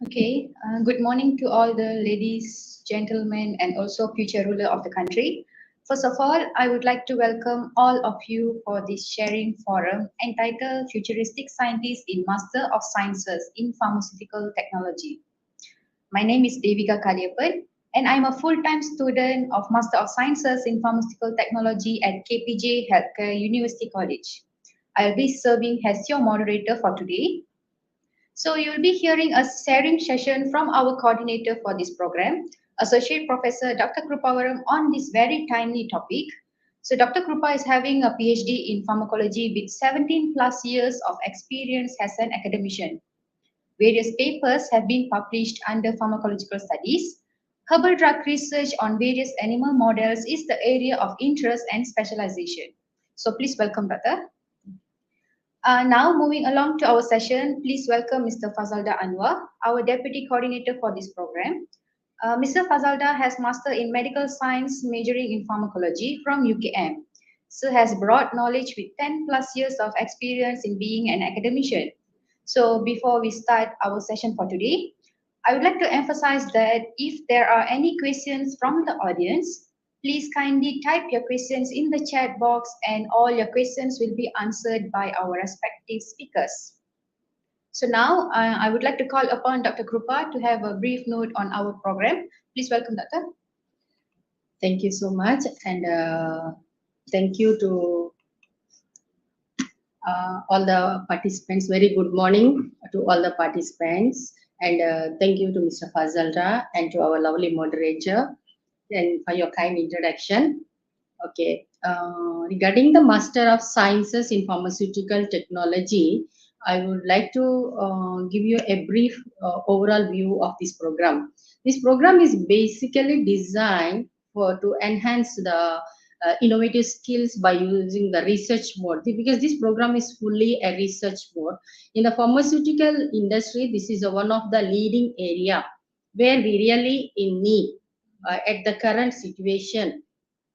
Good morning to all the ladies, gentlemen, and also future ruler of the country. First of all, I would like to welcome all of you for this sharing forum entitled Futuristic Scientists in Master of Sciences in Pharmaceutical Technology. My name is Deviga Kaliyappan, and I'm a full-time student of Master of Sciences in Pharmaceutical Technology at KPJ Healthcare University College. I'll be serving as your moderator for today. So you'll be hearing a sharing session from our coordinator for this program, Associate Professor Dr. Krupavaram, on this very timely topic. So Dr. Krupa is having a PhD in pharmacology with 17 plus years of experience as an academician. Various papers have been published under pharmacological studies. Herbal drug research on various animal models is the area of interest and specialization. So please welcome, Doctor. Now moving along to our session, please welcome Mr. Fazalda Annuar, our Deputy Coordinator for this program. Mr. Fazalda has Master in Medical Science majoring in Pharmacology from UKM. So has broad knowledge with 10 plus years of experience in being an academician. So before we start our session for today, I would like to emphasize that if there are any questions from the audience, please kindly type your questions in the chat box and all your questions will be answered by our respective speakers. So now I would like to call upon Dr. Krupa to have a brief note on our program. Please welcome, Doctor. Thank you so much, and thank you to all the participants. Very good morning to all the participants, and thank you to Mr. Fazalda and to our lovely moderator and for your kind introduction. Okay, regarding the Master of Sciences in Pharmaceutical Technology, I would like to give you a brief overall view of this program. This program is basically designed to enhance the innovative skills by using the research mode, because this program is fully a research mode. In the pharmaceutical industry, this is one of the leading area where we really in need at the current situation.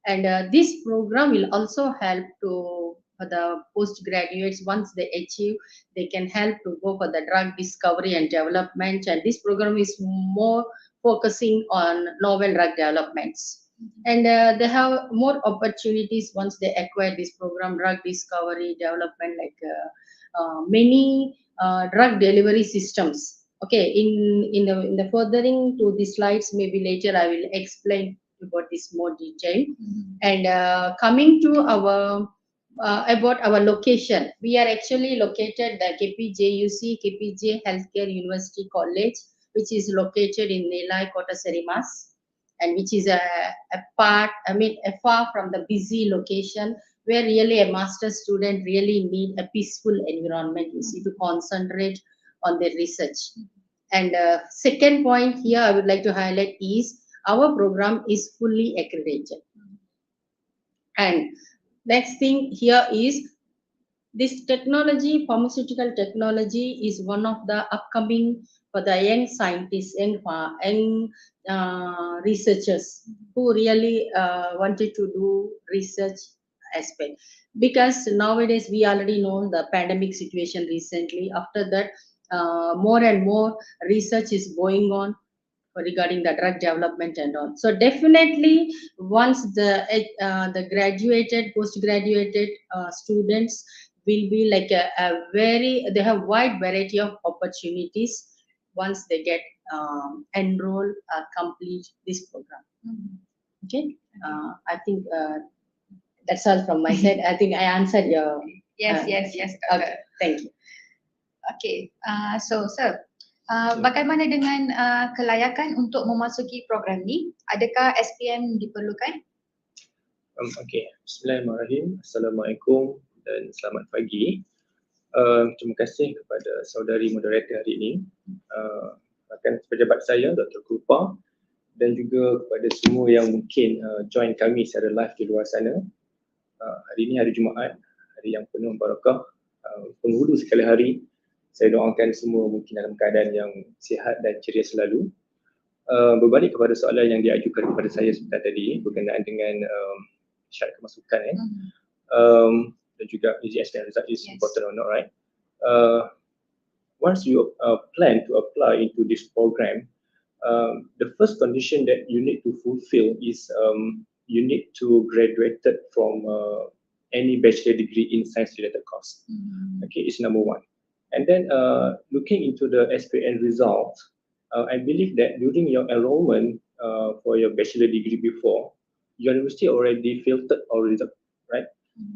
And this program will also help to for the postgraduates. Once they achieve, they can help to go for the drug discovery and development. And this program is more focusing on novel drug developments. And they have more opportunities once they acquire this program, drug discovery, development, like many drug delivery systems. Okay, in the furthering to the slides, maybe later I will explain about this more detail. And coming to our about our location, we are actually located the KPJ Healthcare University College, which is located in Nelai Kota Serimas, and which is a far from the busy location where really a master student really need a peaceful environment, to concentrate on their research. And second point here I would like to highlight is our program is fully accredited. And next thing here is this technology, pharmaceutical technology, is one of the upcoming for the young scientists, young researchers who really wanted to do research aspect. Because nowadays we already know the pandemic situation recently. After that, more and more research is going on regarding the drug development and all. So definitely, once the graduated, postgraduated students will be like they have wide variety of opportunities once they get enroll, complete this program. Okay, I think that's all from my side. I think I answered your. Yes. Okay, thank you. Okay, so sir, bagaimana dengan kelayakan untuk memasuki program ni? Adakah SPM diperlukan? Okay, Bismillahirrahmanirrahim. Assalamualaikum dan selamat pagi. Terima kasih kepada saudari moderator hari ini, rakan pejabat saya Dr. Krupa, dan juga kepada semua yang mungkin join kami secara live di luar sana. Hari ini hari Jumaat, hari yang penuh barakah, penghulu sekali hari. Saya doakan semua mungkin dalam keadaan yang sihat dan ceria selalu. Berbalik kepada soalan yang diajukan kepada saya sebentar tadi berkenaan dengan syarat kemasukan, dan juga UGS dan result is important or not, right? once you plan to apply into this program, the first condition that you need to fulfill is you need to graduated from any bachelor degree in science related course. Okay, it's number one. And then looking into the SPN result, I believe that during your enrollment for your bachelor degree before, your university already filtered our result, right?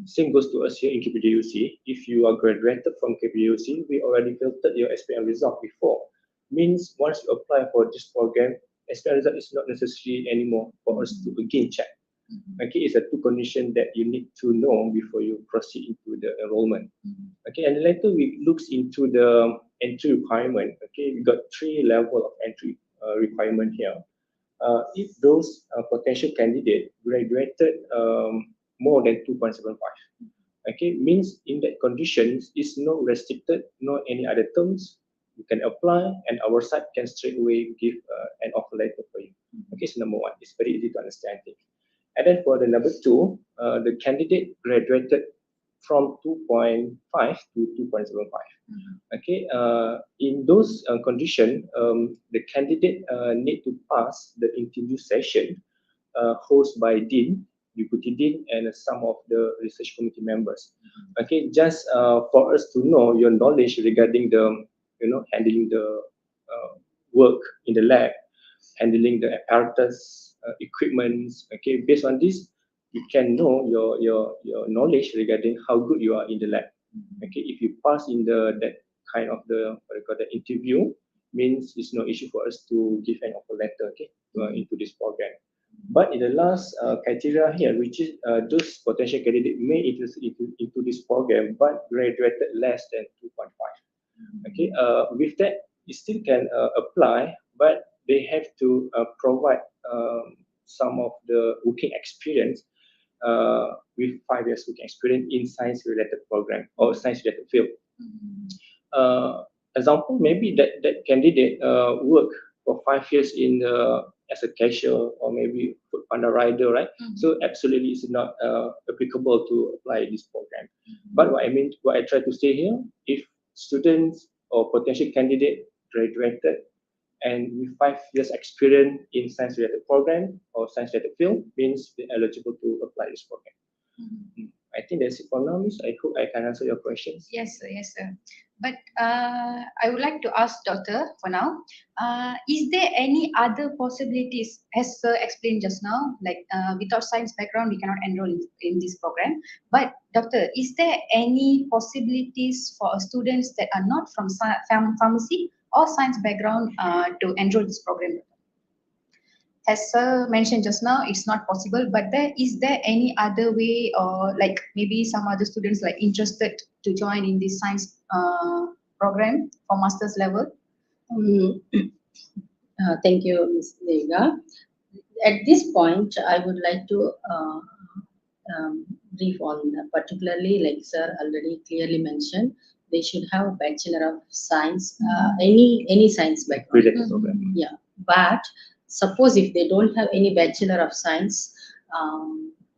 Same goes to us here in KPJUC. If you are graduated from KPJUC, we already filtered your SPM result before. Means once you apply for this program, SPM result is not necessary anymore for us to again check. Okay, it's a two condition that you need to know before you proceed into the enrollment. Okay, and later we looks into the entry requirement. Okay, we got 3 level of entry requirement here. If those potential candidate graduated more than 2.75, okay, means in that conditions is no restricted, no any other terms. You can apply, and our site can straight away give an offer letter for you. Okay, so number one, it's very easy to understand it. And then for the number 2, the candidate graduated from 2.5 to 2.75. Okay, in those conditions, the candidate need to pass the interview session hosted by Dean, Deputy Dean, and some of the research committee members. Okay, just for us to know your knowledge regarding the, handling the work in the lab, handling the apparatus, equipments. Okay, based on this, you can know your knowledge regarding how good you are in the lab. Okay, if you pass in that kind of the interview, means it's no issue for us to give an offer letter, okay, into this program. But in the last criteria here, which is those potential candidates may interest into this program, but graduated less than 2.5. Okay, with that, you still can apply, but they have to provide some of the working experience with 5 years working experience in science-related program or science-related field. Example, maybe that candidate work for 5 years in as a cashier or maybe food panda rider, right? So absolutely it's not applicable to apply this program. But what I try to say here, if students or potential candidate graduated and with 5 years experience in science-related program or science-related field, means they're eligible to apply this program. I think that's it for now, Miss. I hope I can answer your questions. Yes, sir. Yes, sir. But I would like to ask Doctor for now, is there any other possibilities, as Sir explained just now, like without science background, we cannot enroll in this program. But Doctor, is there any possibilities for students that are not from pharmacy or science background to enroll this program? As Sir mentioned just now, it's not possible, but is there any other way, or like maybe some other students like interested to join in this science program for master's level? Thank you, Ms. Deviga. At this point, I would like to brief on particularly, like Sir already clearly mentioned, they should have a Bachelor of Science, any science background. Yeah, but suppose if they don't have any Bachelor of Science,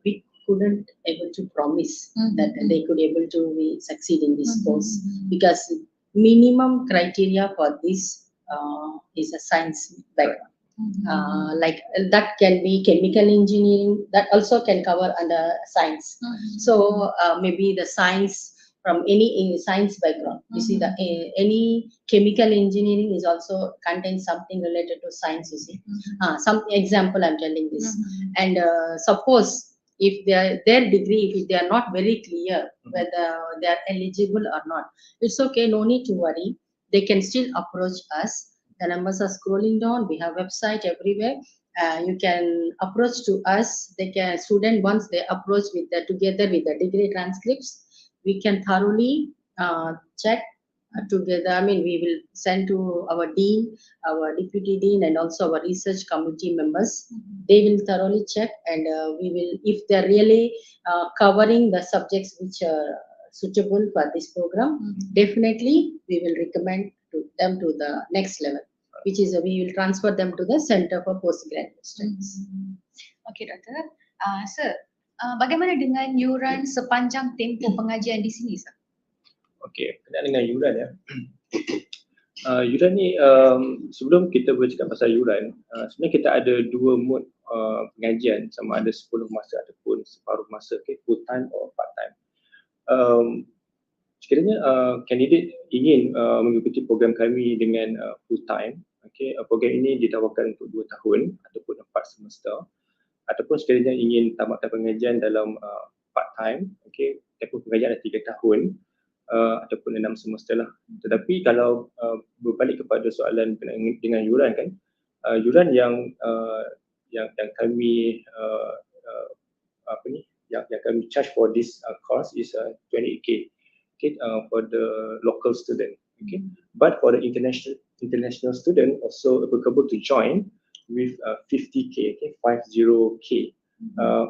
we couldn't able to promise that they could able to succeed in this course, because minimum criteria for this is a science background. Like that can be chemical engineering, that also can cover under science. So maybe the science from any science background. You see, the any chemical engineering is also contains something related to science. You see, some example I'm telling this. And suppose if their degree, if they are not very clear whether they are eligible or not, it's okay. No need to worry. They can still approach us. The numbers are scrolling down. We have website everywhere. You can approach to us. They can student once they approach with together with the degree transcripts, we can thoroughly check together. I mean, we will send to our dean, our deputy dean, and also our research committee members. They will thoroughly check, and we will, if they're really covering the subjects which are suitable for this program, definitely we will recommend to them to the next level, which is we will transfer them to the Center for Postgraduate Studies. Okay, Doctor. Sir, bagaimana dengan yuran sepanjang tempoh pengajian di sini, Sir? Okey, berkenaan dengan yuran ya. Yuran ni sebelum kita bercakap pasal yuran, sebenarnya kita ada dua mode pengajian, sama ada 10 masa ataupun separuh masa, okay, full time or part time. Sekiranya kandidat ingin mengikuti program kami dengan full time, okay, program ini ditawarkan untuk 2 tahun ataupun 4 semester, ataupun sekiranya ingin tamatkan pengajian dalam part time, okay, tempoh pengajian ada 3 tahun ataupun 6 semester lah. Tetapi kalau berbalik kepada soalan dengan yuran kan, yuran yang kami yang kami charge for this course is 28K, okay, for the local student, okay. But for the international student also applicable to join with 50K, okay, 50K,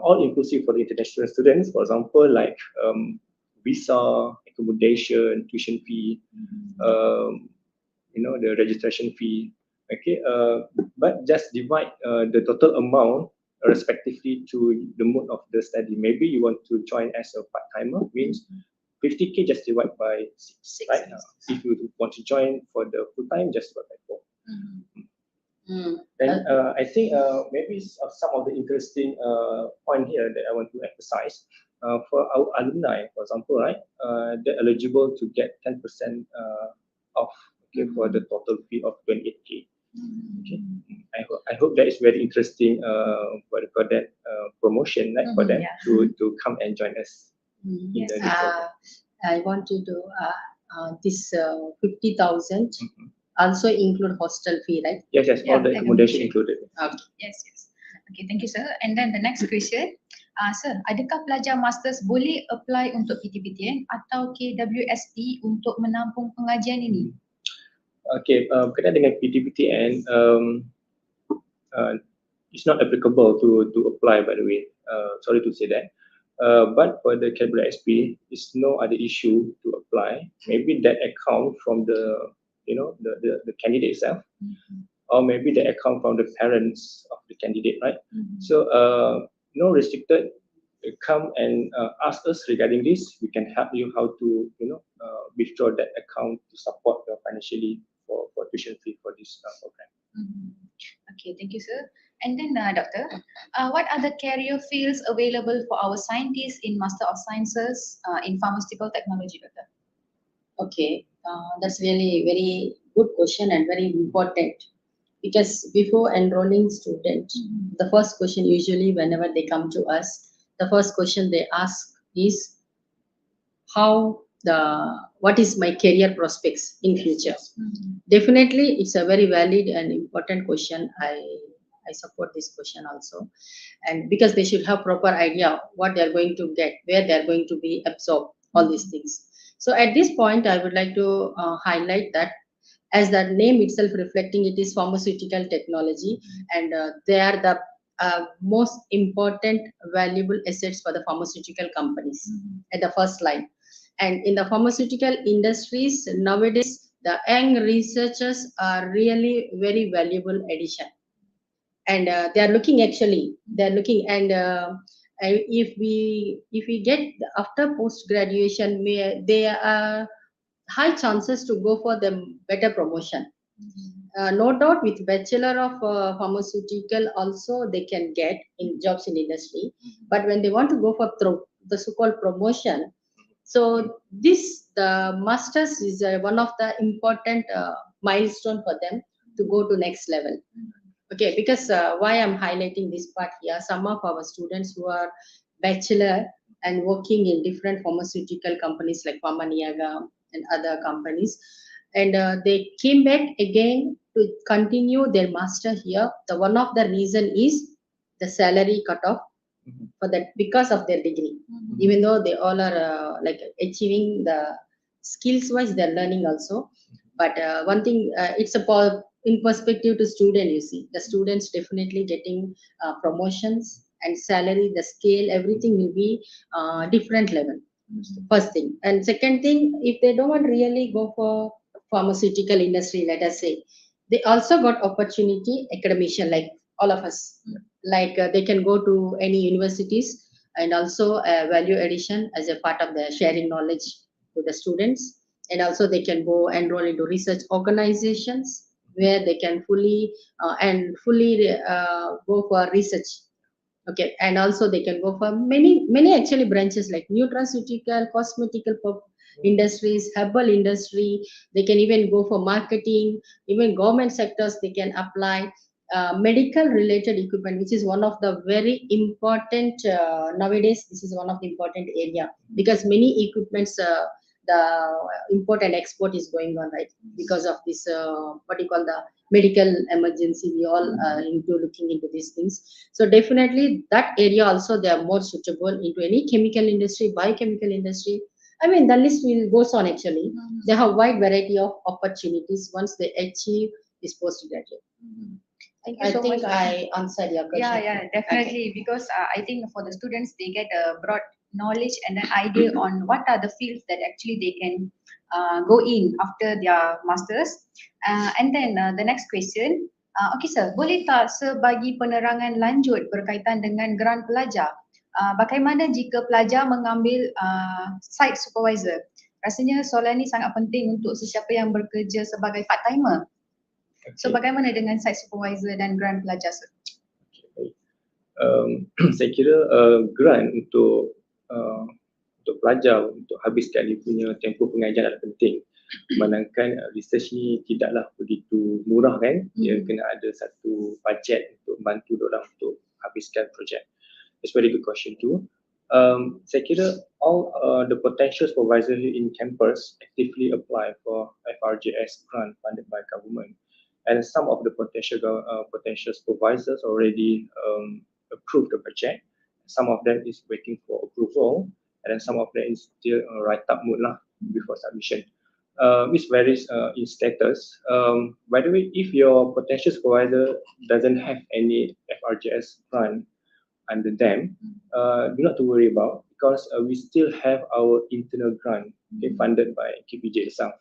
all inclusive for the international students. For example, like visa, accommodation, tuition fee, the registration fee, okay. But just divide the total amount respectively to the mode of the study. Maybe you want to join as a part-timer, means 50K just divide by 6, right? If you want to join for the full-time, just divide by 4. Then I think maybe some of the interesting point here that I want to emphasize, for our alumni, for example, right, they're eligible to get 10% off, okay, for the total fee of 28K. Okay, I hope that is very interesting for that promotion, right, for them to come and join us. Yes. I want you to this 50,000 also include hostel fee, right? Yes, all the accommodation included. Okay. Yes. Okay, thank you, sir. And then the next question, sir, adakah pelajar masters boleh apply untuk PTPTN atau KWSP untuk menampung pengajian ini? Okay, berkaitan dengan PTPTN, it's not applicable to apply, by the way. Sorry to say that. But for the KWSP, it's no other issue to apply. Maybe that account from the the candidate itself, or maybe the account from the parents of the candidate, right? So no restricted. Come and ask us regarding this. We can help you how to withdraw that account to support your financially for tuition fee for this program. Okay, thank you, sir. And then, Doctor, what are the career fields available for our scientists in Master of Sciences in Pharmaceutical Technology, Doctor? Okay, that's really very good question and very important, because before enrolling student, the first question usually whenever they come to us, the first question they ask is what is my career prospects in future. Definitely, it's a very valid and important question. I support this question also, and because they should have proper idea what they are going to get, where they are going to be absorbed, all these things. So at this point, I would like to highlight that, as the name itself reflecting, it is pharmaceutical technology, and they are the most important valuable assets for the pharmaceutical companies at the first line. And in the pharmaceutical industries nowadays, the young researchers are really very valuable addition, and they are looking and if we get after post graduation, there are high chances to go for the better promotion. No doubt, with bachelor of pharmaceutical also they can get in jobs in industry, but when they want to go for the so-called promotion, so the masters is one of the important milestone for them to go to next level. Okay, because why I'm highlighting this part here, some of our students who are bachelor and working in different pharmaceutical companies like Pharmaniaga and other companies, and they came back again to continue their master here. The one of the reason is the salary cutoff for that, because of their degree. Even though they all are like achieving the skills wise, they're learning also. But one thing, it's in perspective to student, you see, the students definitely getting promotions and salary, the scale, everything will be different level. First thing. And second thing, if they don't want really go for pharmaceutical industry, let us say, they also got opportunity academician like all of us. Like they can go to any universities, and also value addition as a part of the sharing knowledge to the students. and also they can go enroll into research organizations where they can fully go for research. Okay, and also they can go for many actually branches like nutraceutical, cosmetical industries, herbal industry. They can even go for marketing, even government sectors they can apply. Medical related equipment, which is one of the very important nowadays. This is one of the important area because many equipments the import and export is going on, right? Because of this what you call the medical emergency, we all into looking into these things. So definitely that area also they are more suitable into any chemical industry, biochemical industry. I mean the list will goes on actually. They have wide variety of opportunities once they achieve this postgraduate. Thank you I so think much. I answered your question. Yeah, definitely. Because I think for the students, they get a broad knowledge and an idea on what are the fields that actually they can go in after their masters. And then the next question, okay sir, boleh tak sebagi penerangan lanjut berkaitan dengan grant pelajar? Bagaimana jika pelajar mengambil site supervisor? Rasanya soalan ini sangat penting untuk sesiapa yang bekerja sebagai part-timer. So bagaimana dengan site supervisor dan grant pelajar? Okay, saya kira grant untuk pelajar untuk habiskan dia punya tempoh pengajian adalah penting. Manakala research ni tidaklah begitu murah kan, dia kena ada satu budget untuk bantu orang untuk habiskan projek. It's very good question too. Saya kira all the potential supervisors in campus actively apply for FRJS grant funded by government. And some of the potential supervisors already approved the project. Some of them is waiting for approval, and then some of them is still write-up mode lah before submission. Which varies in status. By the way, if your potential supervisor doesn't have any FRJS grant under them, do not to worry about, because we still have our internal grant funded by KPJ itself.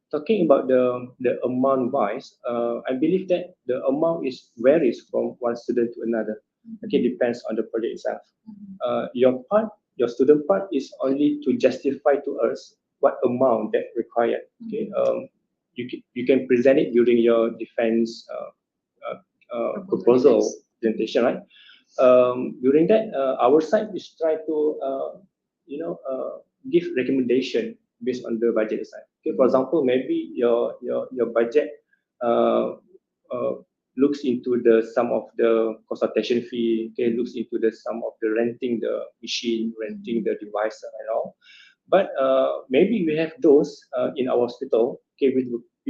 Talking about the amount wise, I believe that the amount varies from one student to another. Okay, depends on the project itself. Your student part is only to justify to us what amount that required. Okay, you can present it during your defense proposal presentation, right? During that, our side is try to give recommendation based on the budget side. Okay, for example, maybe your budget looks into the sum of the consultation fee. Okay, looks into the sum of the renting the machine, renting the device and all. But maybe we have those in our hospital. Okay, with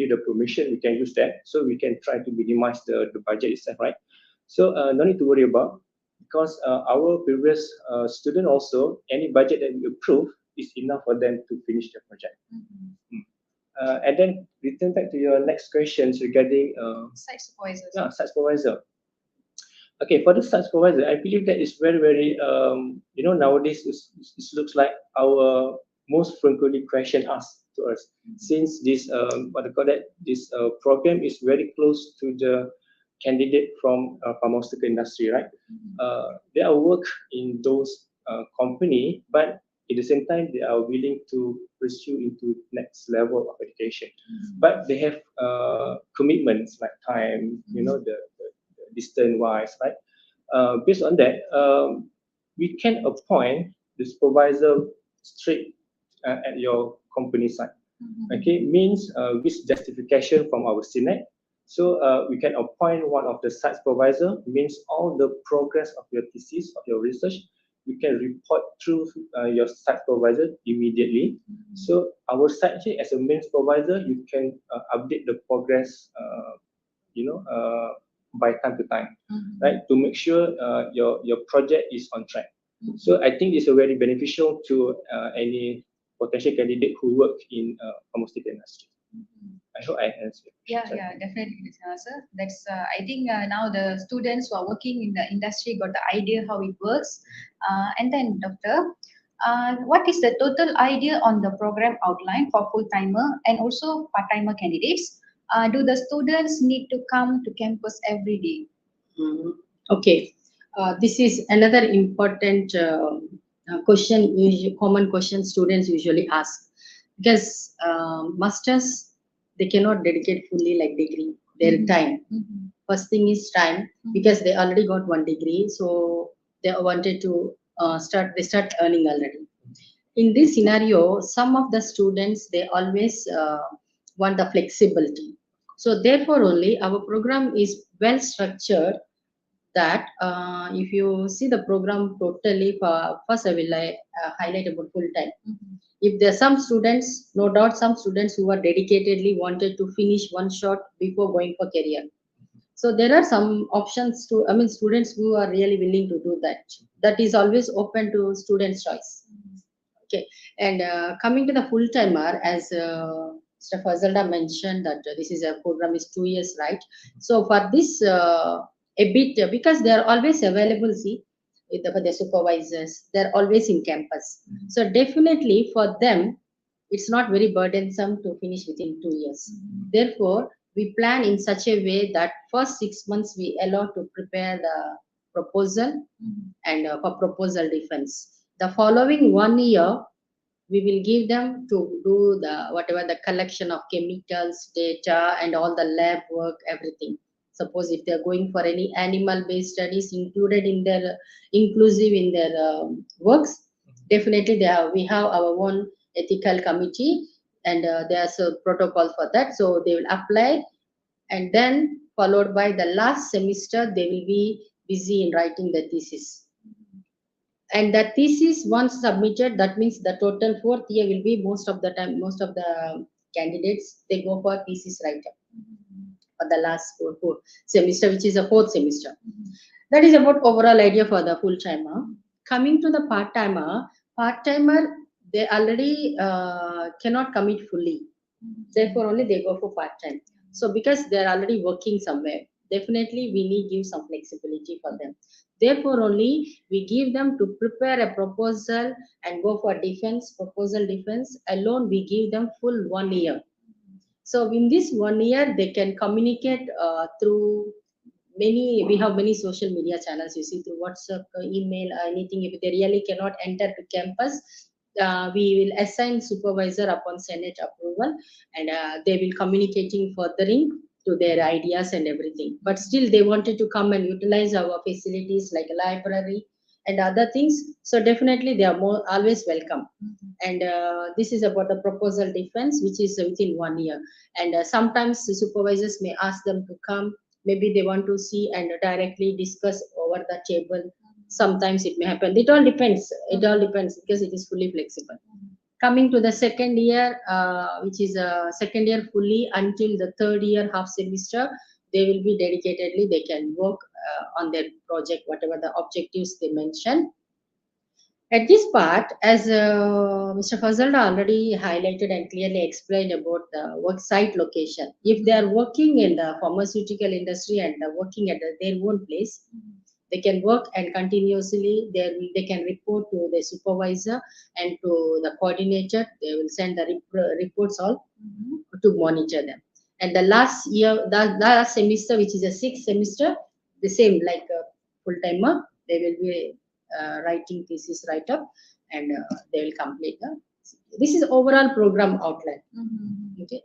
the permission we can use that, so we can try to minimize the budget itself, right? So no need to worry about, because our previous student also, any budget that we approve is enough for them to finish the project. And then return back to your next questions regarding Site supervisor. Yeah, site supervisor. Okay, for the site supervisor, I believe that is very nowadays it looks like our most frequently question asked to us, since this this program is very close to the candidate from pharmaceutical industry, right? They are work in those company, but at the same time they are willing to pursue into next level of education, but they have commitments like time, the distance wise, right? Based on that, we can appoint the supervisor straight at your company side. Okay, means with justification from our Senate. So we can appoint one of the site supervisor, means all the progress of your thesis, of your research, you can report through your site supervisor immediately. So our site as a main supervisor, you can update the progress, by time to time, right? To make sure your project is on track. So I think it's a very beneficial to any potential candidate who work in pharmaceutical industry. I hope I answered. Yeah, definitely, sir. That's I think now the students who are working in the industry got the idea how it works. And then, doctor, what is the total idea on the program outline for full-timer and also part-timer candidates? Do the students need to come to campus every day? Okay, this is another important question, common question students usually ask. because masters, they cannot dedicate fully like degree, their time. First thing is time, because they already got one degree, so they wanted to start earning already. In this scenario, some of the students, they always want the flexibility. So therefore only our program is well structured, that if you see the program totally, first I will highlight about full time. If there are some students, no doubt some students who are dedicatedly wanted to finish one shot before going for career. So there are some options to, I mean, students who are really willing to do that. That is always open to students' choice. Okay, and coming to the full timer, as Mr. Fazalda mentioned that this is a program is 2 years, right? So for this, a bit because they are always available. See, for the supervisors, they're always in campus. So definitely for them, it's not very burdensome to finish within 2 years. Therefore, we plan in such a way that first 6 months we allow to prepare the proposal and for proposal defense. The following 1 year, we will give them to do the whatever the collection of chemicals, data, and all the lab work, everything. Suppose if they are going for any animal-based studies included in their inclusive in their works, definitely we have our own ethical committee, and there's a protocol for that. So they will apply, and then followed by the last semester, they will be busy in writing the thesis. And that thesis once submitted, that means the total fourth year will be most of the time, most of the candidates, they go for thesis writer for the last four semester, which is a fourth semester. That is about overall idea for the full timer. Coming to the part-timer, they already cannot commit fully. Therefore, only they go for part-time. So because they are already working somewhere, definitely we need give some flexibility for them. Therefore, only we give them to prepare a proposal and go for proposal defense. Alone, we give them full 1 year. So in this 1 year, they can communicate through we have many social media channels, you see, through WhatsApp, email, anything. If they really cannot enter to campus, we will assign supervisor upon Senate approval, and they will communicating furthering to their ideas and everything. But still, they wanted to come and utilize our facilities like a library and other things. So definitely, they are more always welcome. And this is about the proposal defense, which is within 1 year. And sometimes the supervisors may ask them to come. Maybe they want to see and directly discuss over the table. Sometimes it may happen. It all depends. It all depends because it is fully flexible. Coming to the second year, which is second year fully until the third year half semester, they will be dedicatedly, they can work on their project, whatever the objectives they mention. At this part, as Mr. Fazalda already highlighted and clearly explained about the work site location, if they are working in the pharmaceutical industry and working at their own place, they can work and continuously they can report to the supervisor and to the coordinator. They will send the reports all to monitor them. And the last year, the last semester, which is a sixth semester, the same like a full-timer, they will be writing thesis write-up, and they will complete the. This is overall program outline. Okay,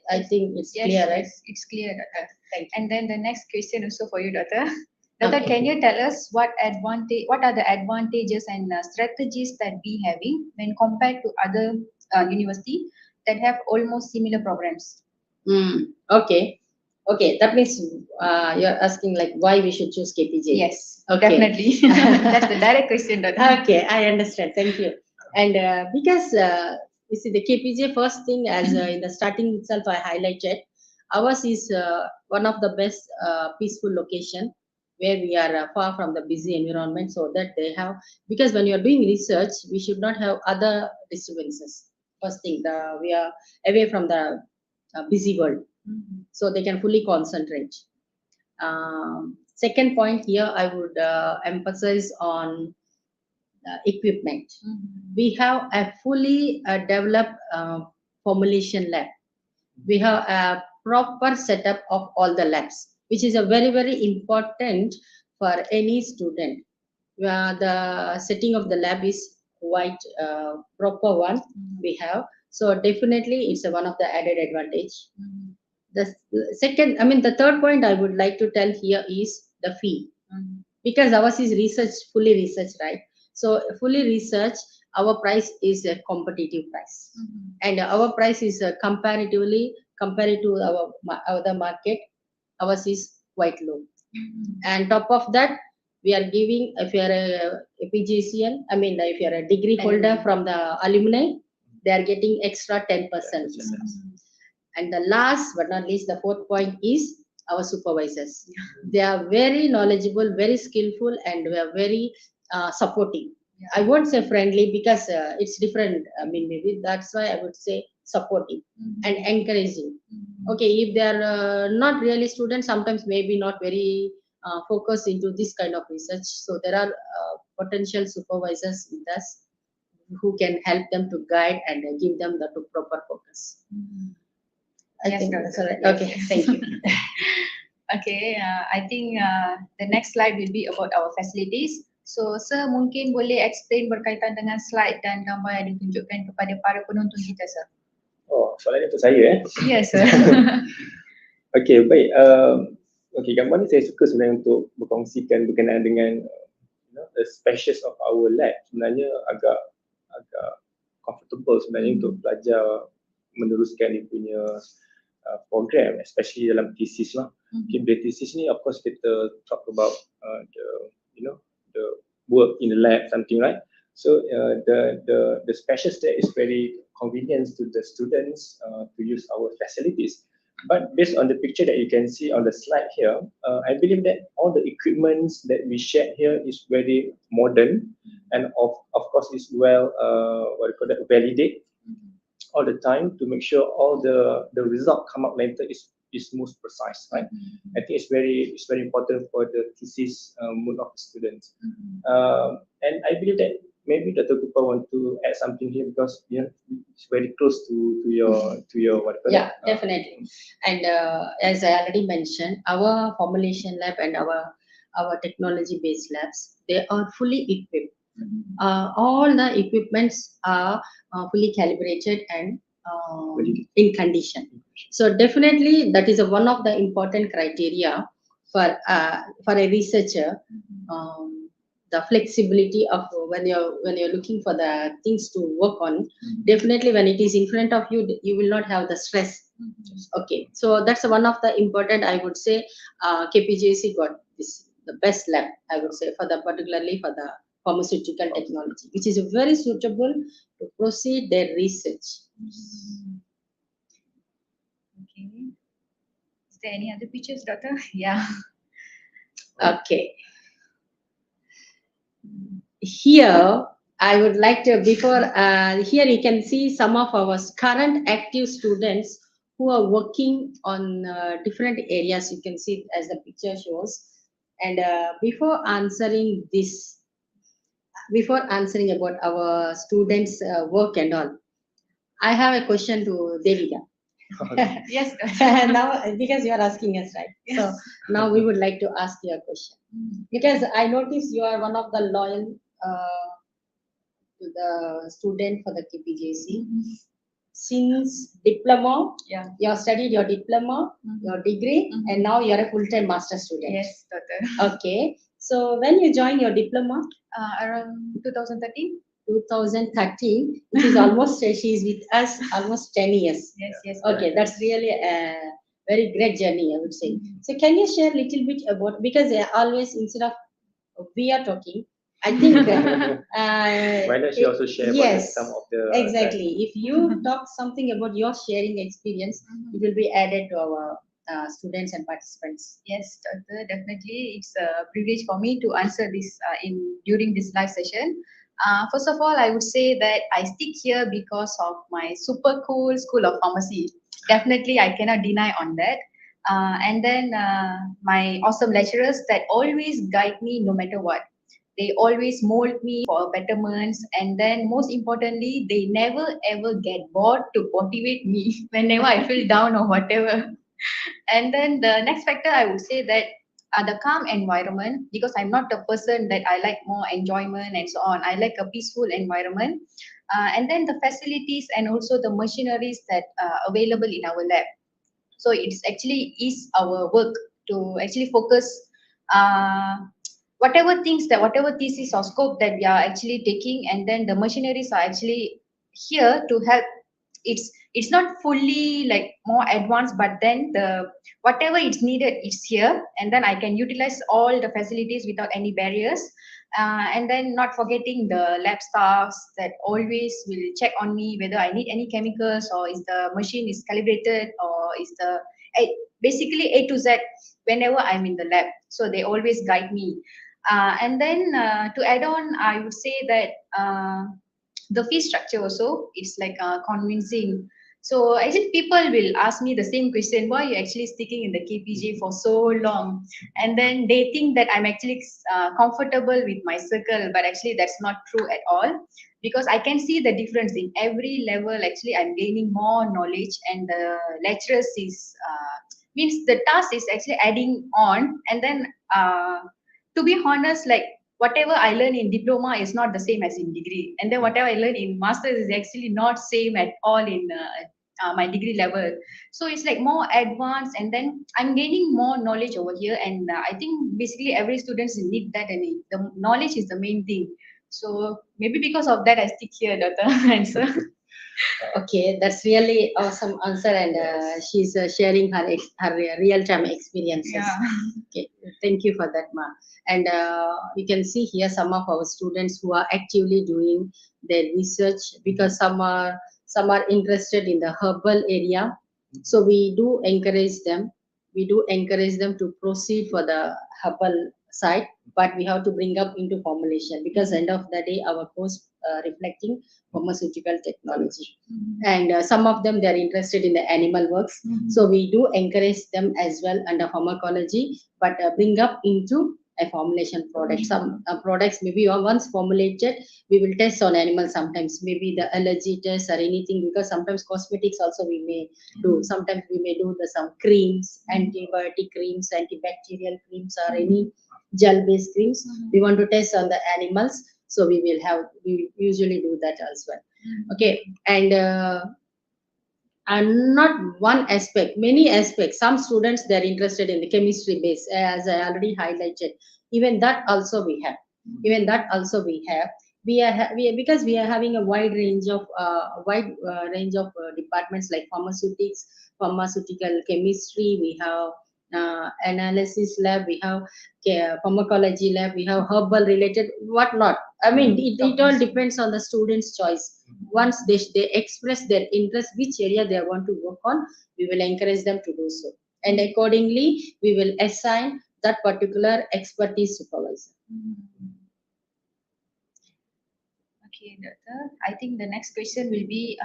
I think it's clear, right? Yes, it's clear, Doctor. Thank you. And then the next question also for you, Doctor. Doctor, Okay. can you tell us what are the advantages and strategies that we having when compared to other university that have almost similar programs? Okay. Okay, that means you're asking like why we should choose KPJ. Yes, Okay. definitely. That's the direct question, Doctor. Okay, I understand. Thank you. And because you see the KPJ, first thing, as in the starting itself I highlighted, ours is one of the best peaceful location where we are far from the busy environment, so that they have, because when you are doing research, we should not have other disturbances. First thing, we are away from the busy world, so they can fully concentrate. Second point here, I would emphasize on equipment. We have a fully developed formulation lab. We have a proper setup of all the labs, which is a very important for any student. The setting of the lab is quite proper one. We have So definitely it's one of the added advantage. Mhm. The third point I would like to tell here is the fee, Mhm. because ours is fully research, right? So fully research, our price is a competitive price, Mhm. and our price is comparatively compared to our other market, ours is quite low. Mhm. And top of that, we are giving, if you are a PGCN, if you are a degree holder Alumni. from the alumni, they are getting extra 10%. Mhm. And the last but not least, the fourth point is our supervisors. They are very knowledgeable, very skillful, and we are very supporting. Yeah. I won't say friendly because it's different. Maybe that's why I would say supporting Mhm. and encouraging. Mhm. Okay, if they are not really students, sometimes maybe not very focused into this kind of research. So there are potential supervisors with us who can help them to guide and give them the proper focus. Mhm. I Yes, think Doctor. that's all right. Yes, Okay, yes. thank you. Okay, I think the next slide will be about our facilities. So, sir, mungkin boleh explain berkaitan dengan slide dan gambar yang ditunjukkan kepada para penonton kita, sir. Oh, soalan itu saya. Yes, sir. Okey, baik. Okey, gambar ni saya suka sebenarnya untuk berkongsikan berkenaan dengan the species of our lab. Sebenarnya agak comfortable sebenarnya untuk pelajar meneruskan dia punya program, especially dalam thesis lah. Okay, bila thesis ni, of course kita talk about the work in the lab, something right. So the specials there is very convenient to the students to use our facilities. But based on the picture that you can see on the slide here, I believe that all the equipments that we shared here is very modern, and of course is well validate all the time to make sure all the result come up later is most precise, right? I think it's very important for the thesis mood of the students. And I believe that maybe Dr. Krupa want to add something here because it's very close to your what? Yeah, definitely. And as I already mentioned, our formulation lab and our technology-based labs, they are fully equipped. All the equipments are fully calibrated and in condition. So definitely that is one of the important criteria for a researcher. The flexibility of when you're looking for the things to work on, definitely when it is in front of you, you will not have the stress. Okay, so that's one of the important, I would say, KPJC got the best lab, I would say, particularly for the pharmaceutical technology, which is very suitable to proceed their research. Okay. Is there any other pictures, Doctor? Yeah. Okay. Here, I would like to, here you can see some of our current active students who are working on different areas. You can see as the picture shows. And before answering about our students' work and all, I have a question to Deviga. Yes, Now, because you are asking us, right? Yes. So now we would like to ask you a question. Because I noticed you are one of the loyal to the student for the KPJC. Since diploma, you have studied your diploma, your degree, and now you are a full-time master student. Yes, Doctor. Okay. So when you join your diploma? Around 2013. 2013, which is almost, she is with us almost 10 years. Yes. Okay, that's really a very great journey, I would say. So can you share a little bit about, because always instead of we are talking, I think why not you also share about some of the exactly. If you talk something about your sharing experience, it will be added to our students and participants. Yes, Doctor, definitely. It's a privilege for me to answer this during this live session. First of all, I would say that I stick here because of my super cool School of Pharmacy. Definitely, I cannot deny on that. And then my awesome lecturers that always guide me no matter what. They always mold me for betterments, and then most importantly, they never ever get bored to motivate me whenever I feel down or whatever. And then the next factor, I would say that the calm environment, because I'm not a person that I like more enjoyment and so on. I like a peaceful environment. and then the facilities and also the machineries that are available in our lab. So it's actually is our work to actually focus uh, whatever thesis or scope that we are actually taking, and then the machineries are actually here to help. It's not fully like more advanced, but then the whatever is needed is here, and then I can utilize all the facilities without any barriers. And then not forgetting the lab staffs that always will check on me whether I need any chemicals, or is the machine is calibrated, or is the basically A to Z whenever I'm in the lab. So they always guide me. And then to add on, I would say that the fee structure also is like convincing. So actually people will ask me the same question, why are you actually sticking in the KPJ for so long? And then they think that I'm actually comfortable with my circle, but actually that's not true at all, because I can see the difference in every level. Actually I'm gaining more knowledge, and the lecturers is means the task is actually adding on. And then to be honest, like whatever I learn in diploma is not the same as in degree, and then whatever I learn in masters is actually not same at all in my degree level. So it's like more advanced, and then I'm gaining more knowledge over here. And I think basically every student need that, and the knowledge is the main thing. So maybe because of that I stick here, Dr. Answer. Okay, that's really awesome answer, and she's sharing her real-time experiences. Yeah. Okay, thank you for that, Ma. And you can see here some of our students who are actively doing their research, because some are interested in the herbal area. So we do encourage them. We do encourage them to proceed for the herbal side, but we have to bring up into formulation, because end of the day our course reflecting pharmaceutical technology. And some of them, they're interested in the animal works. So we do encourage them as well under pharmacology, but bring up into a formulation product. Some products maybe once formulated, we will test on animals sometimes, maybe the allergy test or anything, because sometimes cosmetics also we may do. Sometimes we may do some creams, antibiotic creams, antibacterial creams, or any gel based creams. We want to test on the animals, so we usually do that as well. Okay, and not one aspect, many aspects. Some students, they're interested in the chemistry base, as I already highlighted. Even that also we have. Even that also we have. Because we are having a wide range of departments like pharmaceutics, pharmaceutical chemistry. We have analysis lab. We have pharmacology lab. We have herbal related whatnot. I mean, it all depends on the student's choice. Once they express their interest, which area they want to work on, we will encourage them to do so, and accordingly we will assign that particular expertise supervisor. Okay, Doctor. I think the next question will be,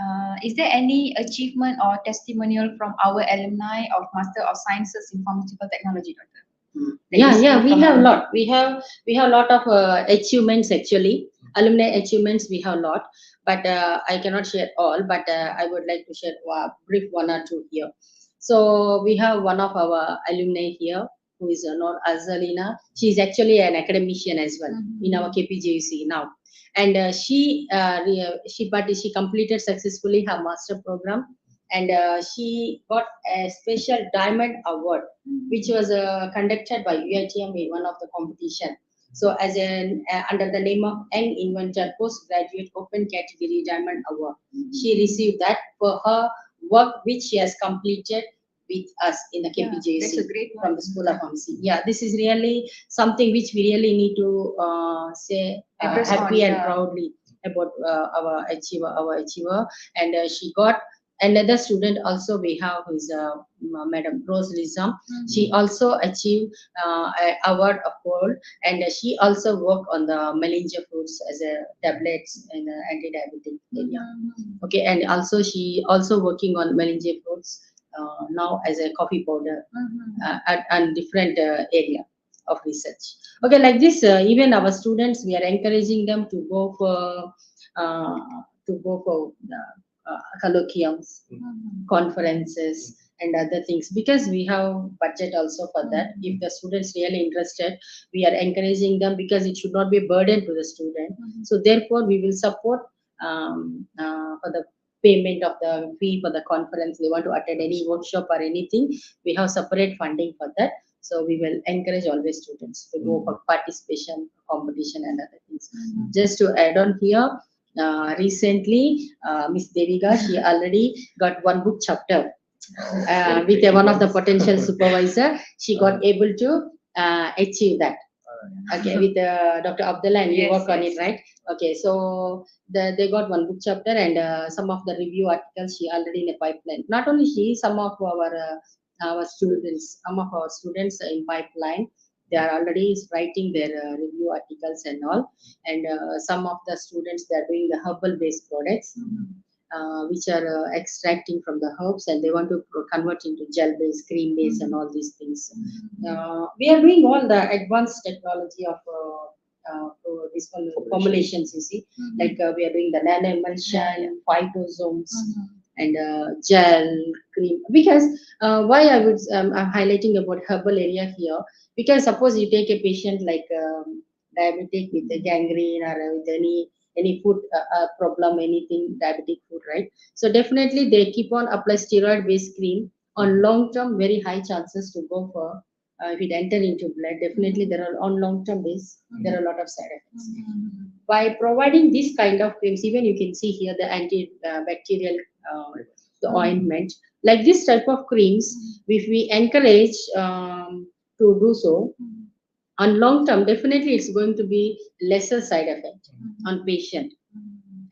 is there any achievement or testimonial from our alumni of Master of Sciences in Pharmaceutical Technology, Doctor? Yeah, we have a lot. We have a lot of achievements actually. Alumni achievements we have a lot, but I cannot share all. But I would like to share brief one or two here. So we have one of our alumni here who is Noor Azalina. She is actually an academician as well in our KPJUC now, and she completed successfully her master program, and she got a special diamond award, which was conducted by UITM in one of the competition. So as an under the name of Young Inventor Postgraduate Open Category Diamond Award, she received that for her work which she has completed with us in the KPJC, that's a great one. from the School of Pharmacy. Yeah, this is really something which we really need to say happy and proudly about our achiever. And she got another student also we have, who is Madam Rose Lizam. She also achieved award of gold, and she also worked on the melingia fruits as a tablets in the anti-diabetic area. Okay, and also she also working on melingia fruits now as a coffee powder at different area of research. Okay, like this, even our students, we are encouraging them to go for colloquiums, conferences, and other things, because we have budget also for that. If the students really interested, we are encouraging them, because it should not be a burden to the student. So therefore we will support for the payment of the fee for the conference, they want to attend any workshop or anything, we have separate funding for that. So we will encourage always students to go for participation, competition and other things. Just to add on here, recently Miss Deviga, she already got one book chapter with one of the potential supervisor. She got able to achieve that. Okay, with Dr. Abdullah and you work on it, right? Okay, so they got one book chapter and some of the review articles she already in a pipeline. Not only she, some of our students, some of our students in pipeline, they are already writing their review articles and all. And some of the students, they are doing the herbal based products. Which are extracting from the herbs and they want to convert into gel based, cream based and all these things. We are doing all the advanced technology of these formulations, you see, like we are doing the nano emulsion, phytosomes and gel, cream. Because why I would I'm highlighting about herbal area here, because suppose you take a patient like diabetic with a gangrene or with any food problem, anything diabetic food, right? So definitely they keep on apply steroid based cream. On long term, very high chances to go for if it enter into blood. Definitely there are on long term base, there are a lot of side effects. By providing this kind of creams, even you can see here the antibacterial the ointment, like this type of creams, if we encourage to do so, on long term, definitely it's going to be lesser side effect on patient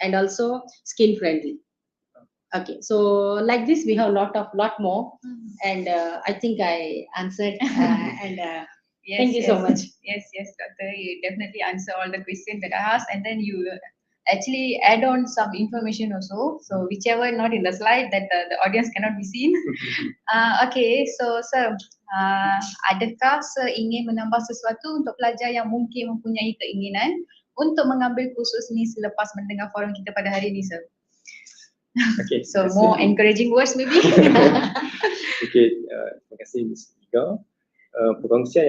and also skin friendly. Okay, so like this we have lot more, and I think I answered and Yes, thank you so much. Yes, doctor. You definitely answer all the questions that I asked, and then you actually add on some information also. So whichever not in the slide that the audience cannot be seen. Okay, so sir, adakah sir ingin menambah sesuatu untuk pelajar yang mungkin mempunyai keinginan untuk mengambil kursus ni selepas mendengar forum kita pada hari ini, sir? Okay. So more encouraging words maybe. Okay, terima kasih Ms. Deviga. Perkongsian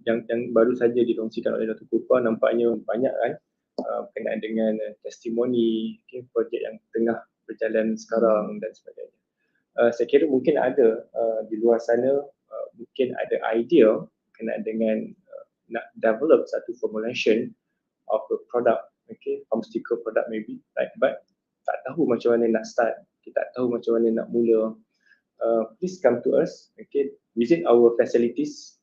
yang baru saja dikongsikan oleh Dr. Krupa nampaknya banyak kan berkenaan dengan testimoni, projek yang tengah berjalan sekarang dan sebagainya. Saya kira mungkin ada di luar sana mungkin ada idea berkenaan dengan nak develop satu formulation of a product, okay, pharmaceutical product maybe, right? But tak tahu macam mana nak start, kita tak tahu macam mana nak mula. Please come to us, okay, visit our facilities,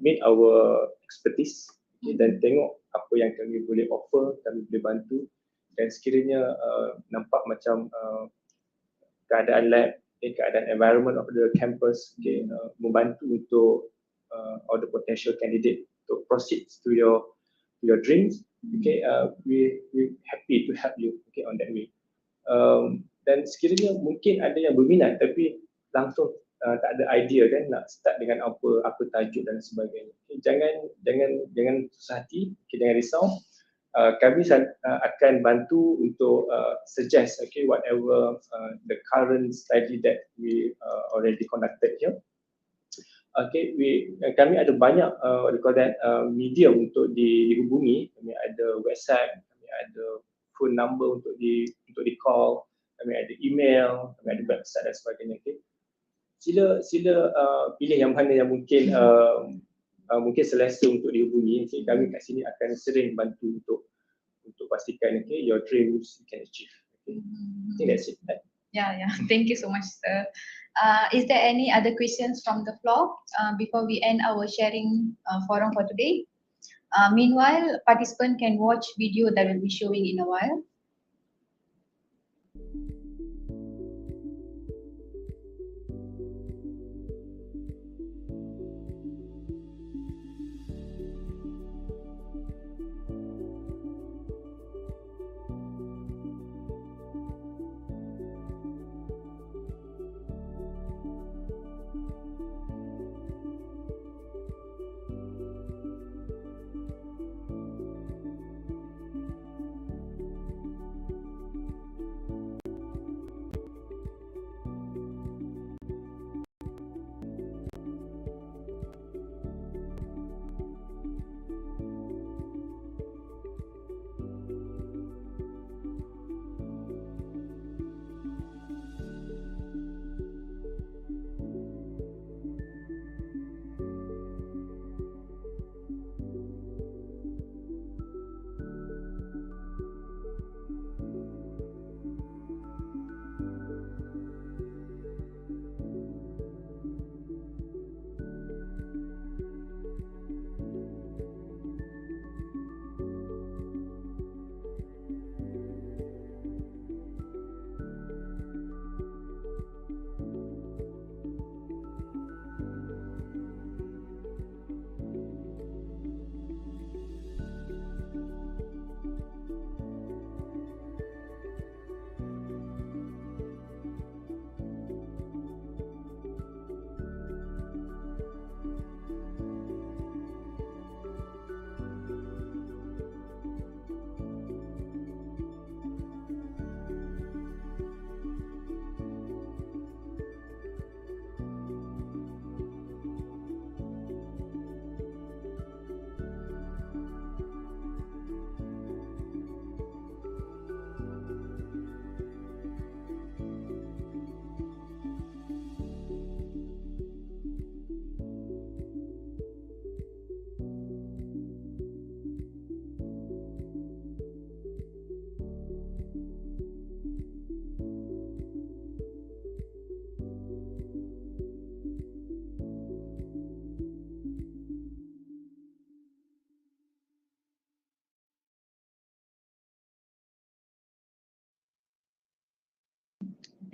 meet our expertise, okay, dan tengok apa yang kami boleh offer, kami boleh bantu. Dan sekiranya nampak macam keadaan lab, keadaan environment of the campus, okay, membantu untuk all the potential candidate to proceed to your dreams, okay, we happy to help you, okay, on that way. Dan sekiranya mungkin ada yang berminat tapi langsung tak ada idea kan nak start dengan apa tajuk dan sebagainya. Okay, jangan susah hati, okay, jangan risau. Kami akan bantu untuk suggest, okay, whatever the current study that we already conducted here. Okay, kami ada banyak media untuk dihubungi. Kami ada website, kami ada phone number untuk di call, kami ada email, kami ada website dan sebagainya. Okay, sila pilih yang mana yang mungkin mungkin selesa untuk dihubungi. Okay, kami kat sini akan sering bantu untuk pastikan, okay, your dreams you can achieve. Okay, I think that's it. Right? Yeah. Thank you so much, sir. Is there any other questions from the floor before we end our sharing forum for today? Meanwhile, participants can watch video that will be showing in a while.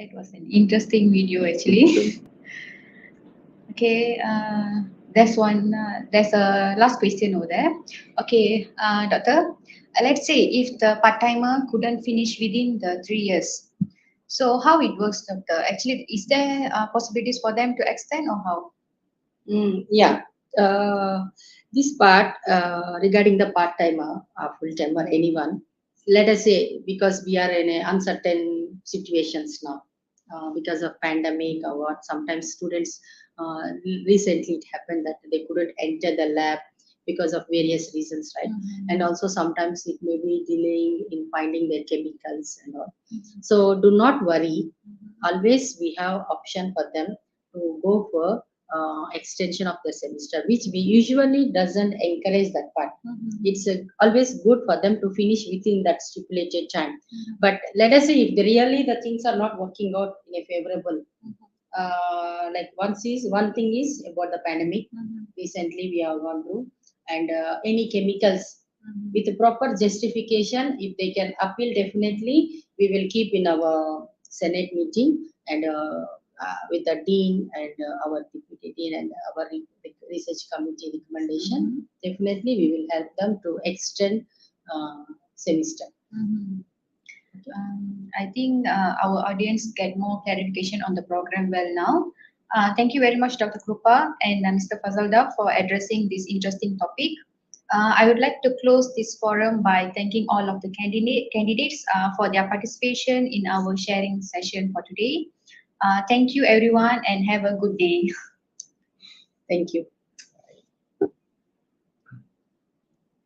That was an interesting video actually. Okay, there's one. There's a last question over there. Okay, doctor. Let's say if the part timer couldn't finish within the 3 years, so how it works, doctor? Actually, is there possibilities for them to extend or how? Yeah. This part regarding the part timer, full timer, anyone. Let us say because we are in a uncertain situations now because of pandemic or what. Sometimes students recently it happened that they couldn't enter the lab because of various reasons, right? And also sometimes it may be delaying in finding their chemicals and all. So do not worry. Always we have option for them to go for extension of the semester, which we usually doesn't encourage that part. It's always good for them to finish within that stipulated time. But let us say if really the things are not working out in a favorable, like one thing is about the pandemic. Recently we have gone through, and any chemicals with a proper justification, if they can appeal, definitely we will keep in our Senate meeting and with the dean and our deputy dean and our research committee recommendation. Definitely we will help them to extend semester. I think our audience get more clarification on the program well now. Thank you very much, Dr. Krupa and Mr. Fazalda, for addressing this interesting topic. I would like to close this forum by thanking all of the candidates for their participation in our sharing session for today. Thank you, everyone, and have a good day. Thank you.